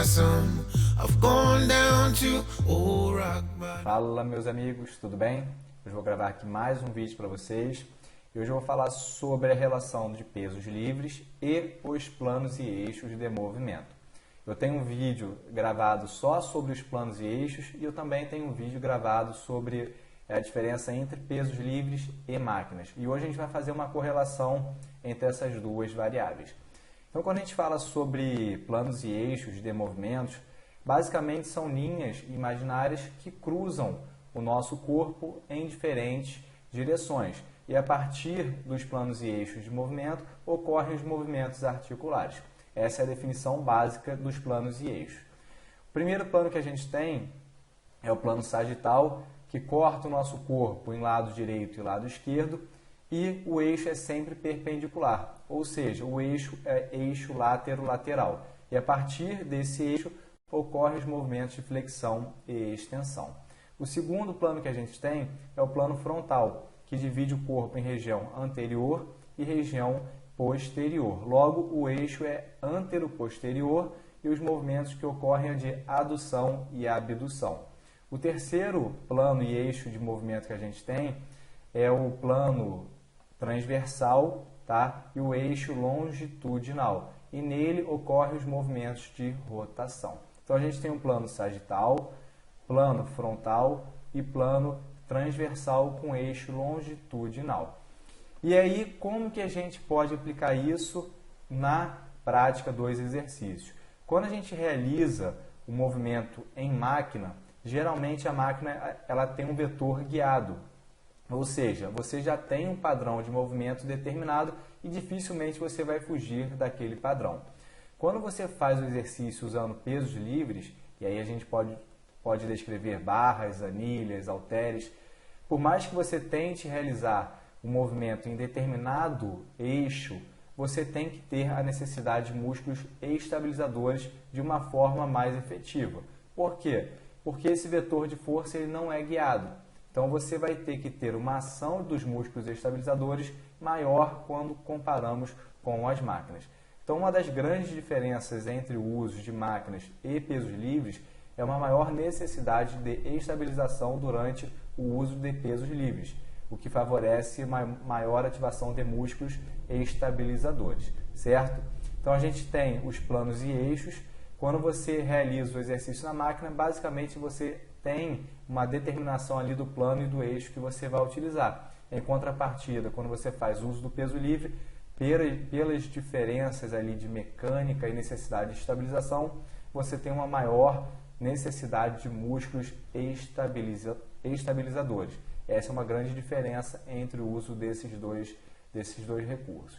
some. I've gone down to old rock bottom. Fala, meus amigos, tudo bem? Hoje vou gravar aqui mais um vídeo para vocês e hoje eu vou falar sobre a relação de pesos livres e os planos e eixos de movimento. Eu tenho um vídeo gravado só sobre os planos e eixos e eu também tenho um vídeo gravado sobre a diferença entre pesos livres e máquinas. E hoje a gente vai fazer uma correlação entre essas duas variáveis. Então, quando a gente fala sobre planos e eixos de movimentos, basicamente são linhas imaginárias que cruzam o nosso corpo em diferentes direções. E a partir dos planos e eixos de movimento ocorrem os movimentos articulares. Essa é a definição básica dos planos e eixos. O primeiro plano que a gente tem é o plano sagital, que corta o nosso corpo em lado direito e lado esquerdo, e o eixo é sempre perpendicular, ou seja, o eixo é eixo látero-lateral. E a partir desse eixo ocorrem os movimentos de flexão e extensão. O segundo plano que a gente tem é o plano frontal, que divide o corpo em região anterior e região posterior. Logo, o eixo é antero-posterior e os movimentos que ocorrem é de adução e abdução. O terceiro plano e eixo de movimento que a gente tem é o plano transversal, tá? E o eixo longitudinal. E nele ocorrem os movimentos de rotação. Então, a gente tem o plano sagital, plano frontal e plano transversal com eixo longitudinal. E aí, como que a gente pode aplicar isso na prática dos exercícios? Quando a gente realiza o movimento em máquina, geralmente a máquina ela tem um vetor guiado. Ou seja, você já tem um padrão de movimento determinado e dificilmente você vai fugir daquele padrão. Quando você faz o exercício usando pesos livres, e aí a gente pode descrever barras, anilhas, halteres, por mais que você tente realizar o movimento em determinado eixo, você tem que ter a necessidade de músculos estabilizadores de uma forma mais efetiva. Por quê? Porque esse vetor de força ele não é guiado. Então você vai ter que ter uma ação dos músculos estabilizadores maior quando comparamos com as máquinas. Então uma das grandes diferenças entre o uso de máquinas e pesos livres é uma maior necessidade de estabilização durante o uso de pesos livres, o que favorece uma maior ativação de músculos estabilizadores, certo? Então a gente tem os planos e eixos. Quando você realiza o exercício na máquina, basicamente você tem uma determinação ali do plano e do eixo que você vai utilizar. Em contrapartida, quando você faz uso do peso livre, pelas diferenças ali de mecânica e necessidade de estabilização, você tem uma maior necessidade de músculos estabilizadores. Essa é uma grande diferença entre o uso desses dois recursos.